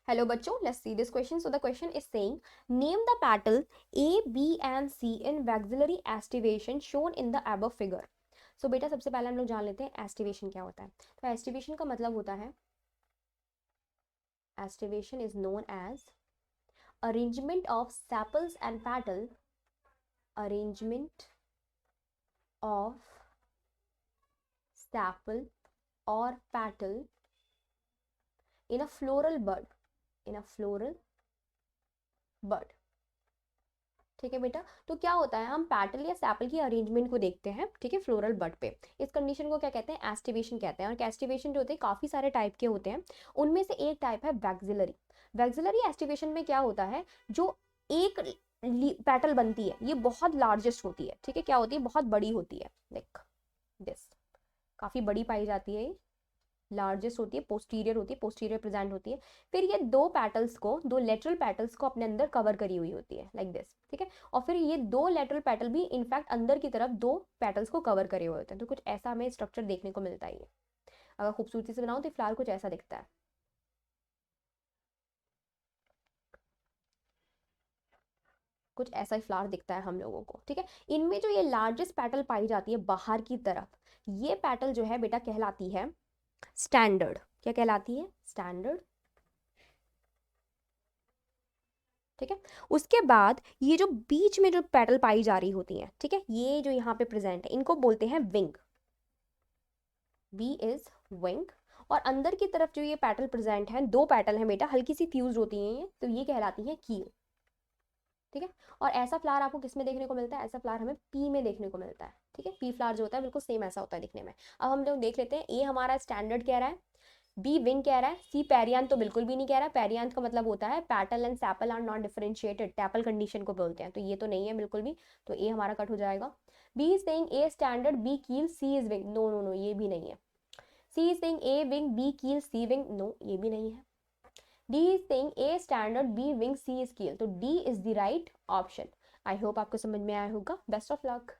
Hello बच्चों, let's see this question. So the question is saying, name the petal A, B and C in maxillary aestivation shown in the above figure. So बेटा सबसे पहले हम लोग जान लेते हैं एस्टिवेशन क्या होता है. तो एस्टिवेशन का मतलब होता है, aestivation is known as arrangement of sepals and petal, arrangement of sepal और petal in a floral bud, in a floral bud. ठीक है बेटा, तो क्या होता है, हम पैटल या सैपल की अरेंजमेंट को देखते हैं, ठीक है, फ्लोरल बड पे. इस कंडीशन को क्या कहते हैं, एस्टिवेशन कहते हैं. और एस्टिवेशन जो होते हैं काफी सारे टाइप के होते हैं, उनमें से एक टाइप है वैक्सिलरी. वैक्सिलरी एस्टिवेशन में क्या होता है, जो एक पैटल बनती है ये बहुत लार्जेस्ट होती है. ठीक है, क्या होती है, बहुत बड़ी होती है. लाइक दिस, काफी बड़ी पाई जाती है, लार्जेस्ट होती है, पोस्टीरियर होती है, पोस्टीरियर प्रेजेंट होती है. फिर ये दो पेटल्स को, दो लेटरल पेटल्स को अपने अंदर कवर करी हुई होती है, लाइक दिस. ठीक है, और फिर ये दो लेटरल पेटल भी इनफैक्ट अंदर की तरफ दो पेटल्स को कवर करे हुए होते हैं. तो कुछ ऐसा हमें स्ट्रक्चर देखने को मिलता है. अगर खूबसूरती से बनाऊं तो फ्लावर कुछ ऐसा दिखता है. कुछ ऐसा ही फ्लावर दिखता है हम लोगों को. ठीक है, इनमें जो ये लार्जेस्ट पेटल पाई जाती है बाहर की तरफ, ये पेटल जो है बेटा कहलाती है स्टैंडर्ड. क्या कहलाती है, स्टैंडर्ड. ठीक है, उसके बाद ये जो बीच में जो पेटल पाई जा रही होती हैं, ठीक है, ये जो यहाँ पे प्रेजेंट है, इनको बोलते हैं विंग. B is wing. और अंदर की तरफ जो ये पेटल प्रेजेंट है, दो पेटल हैं बेटा, हल्की सी फ्यूज होती हैं ये, तो ये कहलाती हैं कील. ठीक है, और ऐसा फ्लावर आपको किस में देखने को मिलता है, ऐसा फ्लावर हमें पी में देखने को मिलता है. ठीक है, पी फ्लावर जो होता है बिल्कुल सेम ऐसा होता है दिखने में. अब हम लोग देख लेते हैं, ए हमारा स्टैंडर्ड कह रहा है, बी विंग कह रहा है, सी पेरियांथ तो बिल्कुल भी नहीं कह रहा. पेरियांथ का मतलब होता है petal and sepal are not differentiated, tepal condition को बोलते हैं, तो ये तो नहीं है बिल्कुल भी, तो ए हमारा कट हो जाएगा. B is saying A standard B keel C is wing, no no no, ये भी नहीं है. C is saying A wing B keel C wing, no ये भी नहीं है. D is saying A standard B wing C is keel, तो D is the right option. I hope आपको समझ में आया होगा. Best of luck.